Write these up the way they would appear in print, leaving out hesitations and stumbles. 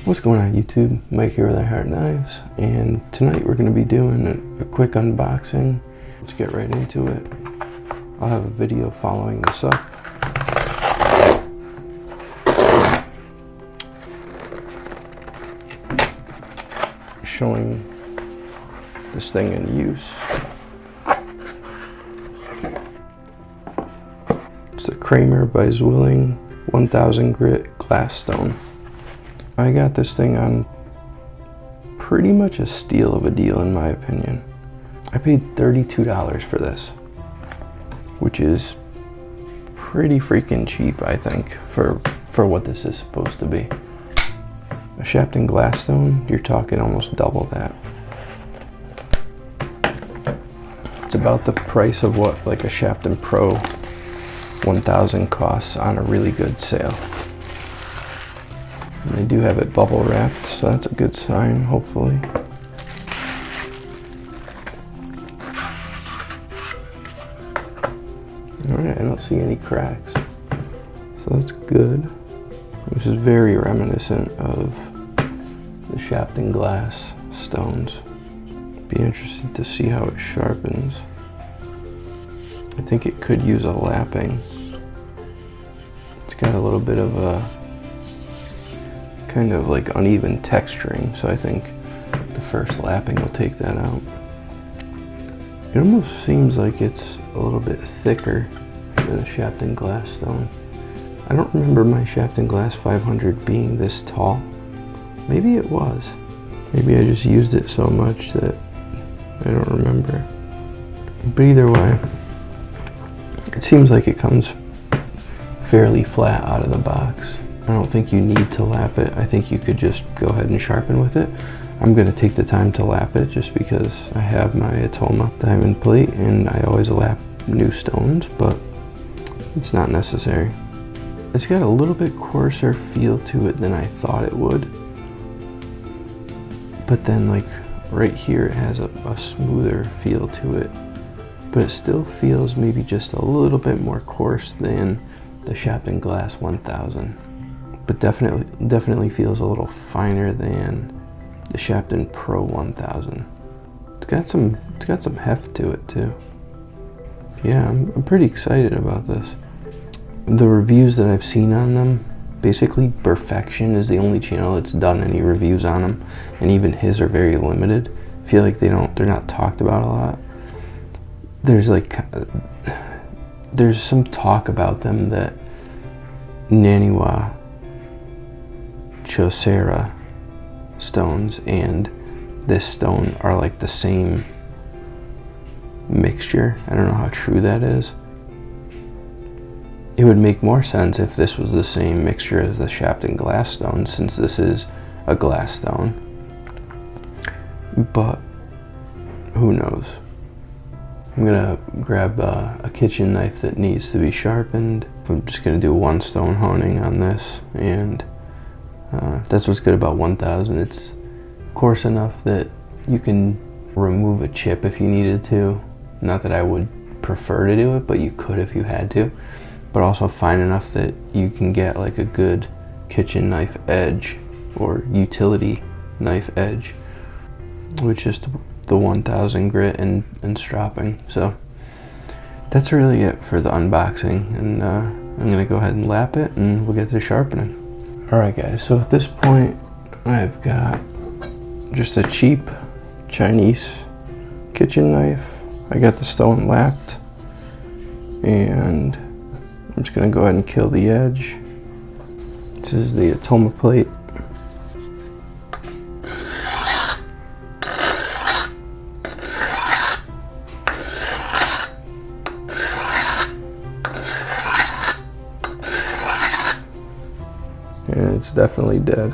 What's going on YouTube? Mike here with iHeart Knives, and tonight we're going to be doing a quick unboxing. Let's get right into it. I'll have a video following this up. Showing this thing in use. It's the Kramer by Zwilling 1000 grit glass stone. I got this thing on pretty much a steal of a deal in my opinion. I paid $32 for this, which is pretty freaking cheap, I think, for what this is supposed to be. A Sharpening glass stone, you're talking almost double that. It's about the price of what like a Sharpening Pro 1000 costs on a really good sale. And they do have it bubble wrapped, so that's a good sign, hopefully. Alright, I don't see any cracks, so that's good. This is very reminiscent of the Sharpening glass stones. Be interested to see how it sharpens. I think it could use a lapping. It's got a little bit of a kind of like uneven texturing, so I think the first lapping will take that out. It almost seems like it's a little bit thicker than a Sharpening glass stone. I don't remember my Sharpening glass 500 being this tall. Maybe it was. Maybe I just used it so much that I don't remember. But either way, it seems like it comes fairly flat out of the box. I don't think you need to lap it. I think you could just go ahead and sharpen with it. I'm going to take the time to lap it just because I have my Atoma diamond plate and I always lap new stones, but it's not necessary. It's got a little bit coarser feel to it than I thought it would. But then like right here it has a smoother feel to it. But it still feels maybe just a little bit more coarse than the Sharpening glass 1000. But definitely feels a little finer than the Sharpening Pro 1000. It's got some heft to it too. Yeah, I'm pretty excited about this. The reviews that I've seen on them, basically Perfection is the only channel that's done any reviews on them, and even his are very limited. I feel like they're not talked about a lot. There's some talk about them that Naniwa Chosera stones and this stone are like the same mixture. I don't know how true that is. It would make more sense if this was the same mixture as the Sharpening glass stone, since this is a glass stone. But who knows? I'm gonna grab a kitchen knife that needs to be sharpened. I'm just gonna do one stone honing on this, and that's what's good about 1000. It's coarse enough that you can remove a chip if you needed to. Not that I would prefer to do it, but you could if you had to. But also fine enough that you can get like a good kitchen knife edge or utility knife edge, which is the 1000 grit and stropping. So that's really it for the unboxing, and I'm gonna go ahead and lap it and we'll get to sharpening. Alright guys, so at this point I've got just a cheap Chinese kitchen knife. I got the stone lapped, and I'm just gonna go ahead and kill the edge. This is the Atoma plate. And it's definitely dead.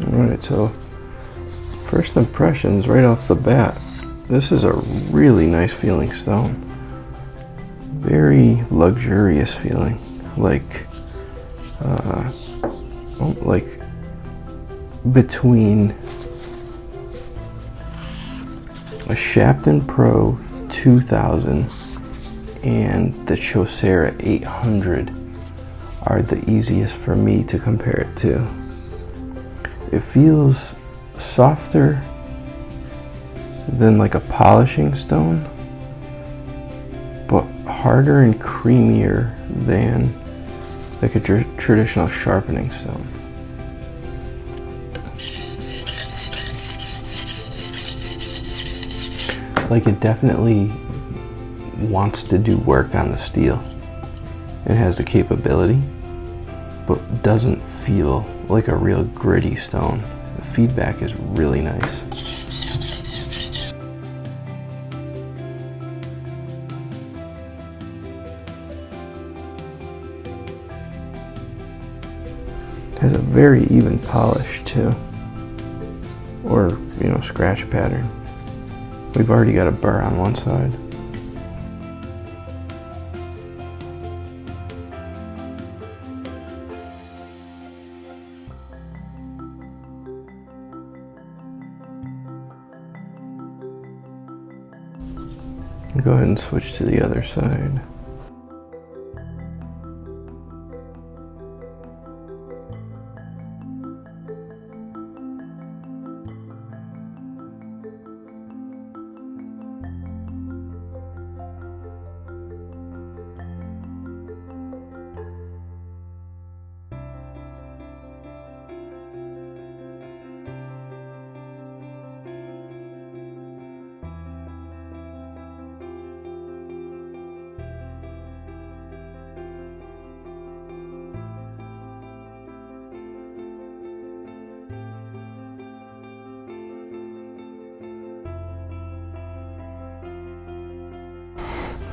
Alright, so first impressions right off the bat. This is a really nice feeling stone. Very luxurious feeling. Like between a Sharpening Pro 2000 and the Kyocera 800 are the easiest for me to compare it to. It feels softer than like a polishing stone, but harder and creamier than like a traditional sharpening stone. Like, it definitely wants to do work on the steel. It has the capability, but doesn't feel like a real gritty stone. The feedback is really nice. Has a very even polish too, or scratch pattern. We've already got a burr on one side. Go ahead and switch to the other side.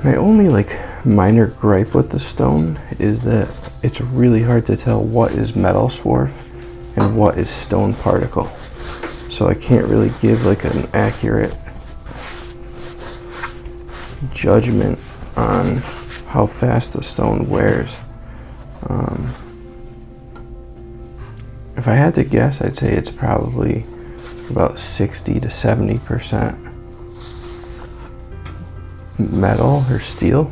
My only minor gripe with the stone is that it's really hard to tell what is metal swarf and what is stone particle. So I can't really give an accurate judgment on how fast the stone wears. If I had to guess, I'd say it's probably about 60 to 70% metal or steel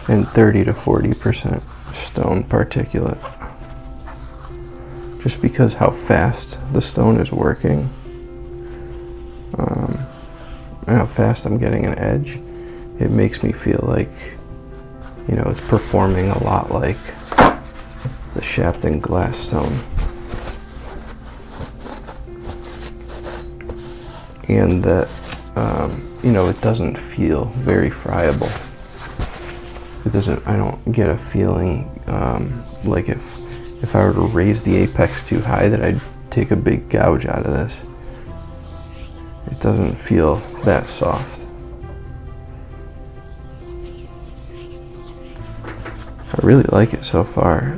and 30 to 40% stone particulate, just because how fast the stone is working and how fast I'm getting an edge. It makes me feel like it's performing a lot like the Sharpening glass stone, and that it doesn't feel very friable. I don't get a feeling like if I were to raise the apex too high that I'd take a big gouge out of this. It doesn't feel that soft. I really like it so far.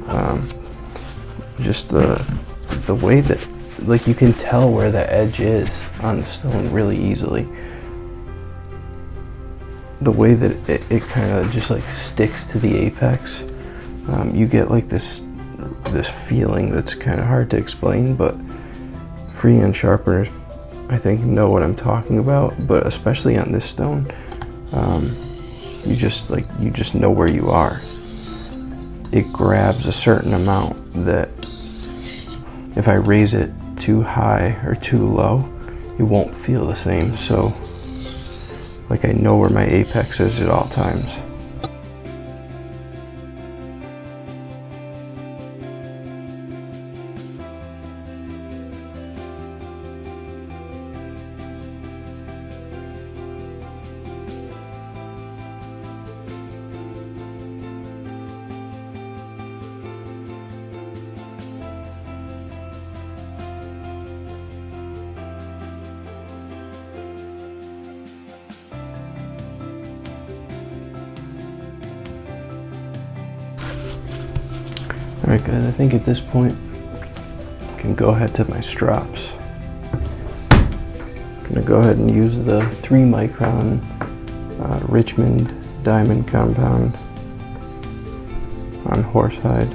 Just the way that you can tell where the edge is on the stone really easily. The way that it kind of just sticks to the apex, you get this feeling that's kind of hard to explain, but freehand sharpeners, I think, know what I'm talking about. But especially on this stone, you just know where you are. It grabs a certain amount that if I raise it too high or too low, it won't feel the same. So I know where my apex is at all times. Alright guys, I think at this point I can go ahead to my strops. I'm going to go ahead and use the 3 micron Richmond diamond compound on horsehide.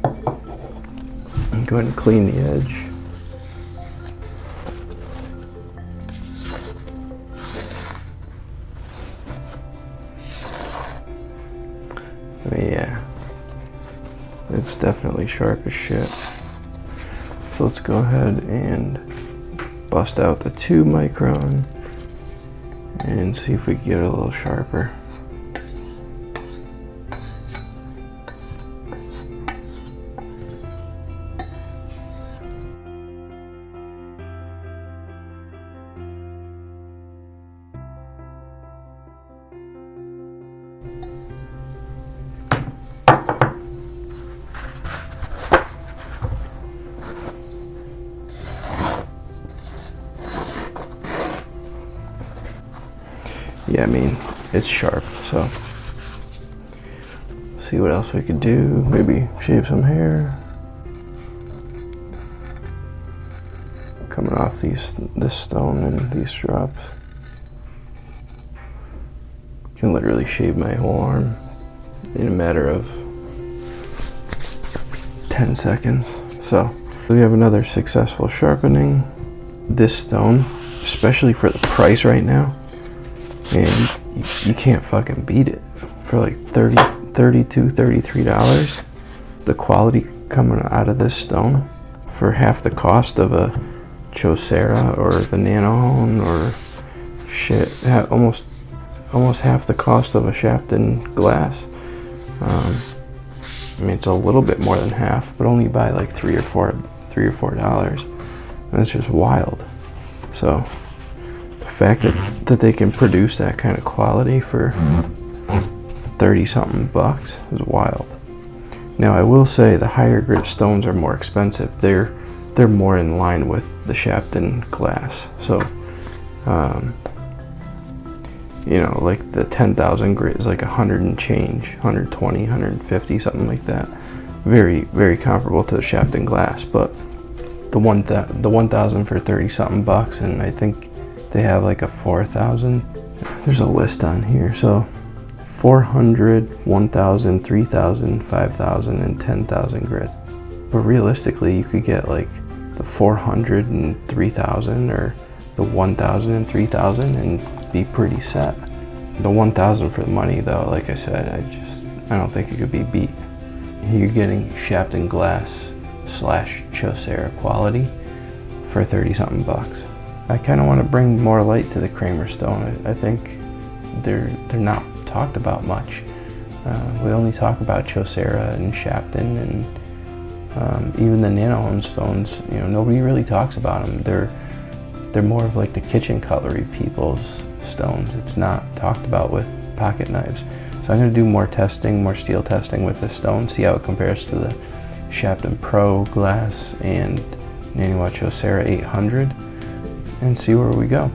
And go ahead and clean the edge. But yeah, it's definitely sharp as shit. So let's go ahead and bust out the 2 micron and see if we can get it a little sharper. Yeah, I mean, it's sharp, so see what else we could do. Maybe shave some hair. Coming off this stone and these drops. Can literally shave my whole arm in a matter of 10 seconds. So we have another successful sharpening. This stone, especially for the price right now, and you can't fucking beat it for like $32, $33. The quality coming out of this stone for half the cost of a Chaucera or the Nanohone or shit, almost half the cost of a Sharpening glass. I mean, it's a little bit more than half, but only by like $3 or $4. And it's just wild. So the fact that they can produce that kind of quality for 30-something bucks is wild. Now I will say the higher grit stones are more expensive. They're more in line with the Sharpening glass. So you know, like the 10,000 grit is like 100 and change, 120, 150, something like that. Very, very comparable to the Sharpening glass, but the 1,000 for 30-something bucks, and I think they have like a 4,000. There's a list on here. So 400, 1,000, 3,000, 5,000, and 10,000 grit. But realistically, you could get like the 400 and 3,000 or the 1,000 and 3,000 and be pretty set. The 1,000 for the money though, like I said, I don't think it could be beat. You're getting Sharpening glass / Chaucera quality for 30-something bucks. I kind of want to bring more light to the Kramer stone. I think they're not talked about much. We only talk about Chaucera and Sharpening, and even the Nanohone stones. You know, nobody really talks about them. They're more of like the kitchen cutlery people's stones. It's not talked about with pocket knives. So I'm going to do more testing, more steel testing with this stone, see how it compares to the Sharpening Pro glass and Naniwa Chaucera 800, and see where we go.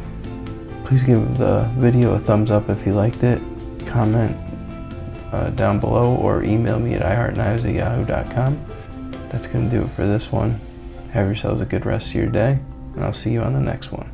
Please give the video a thumbs up if you liked it, comment down below, or email me at iheartknives@yahoo.com. That's going to do it for this one. Have yourselves a good rest of your day, and I'll see you on the next one.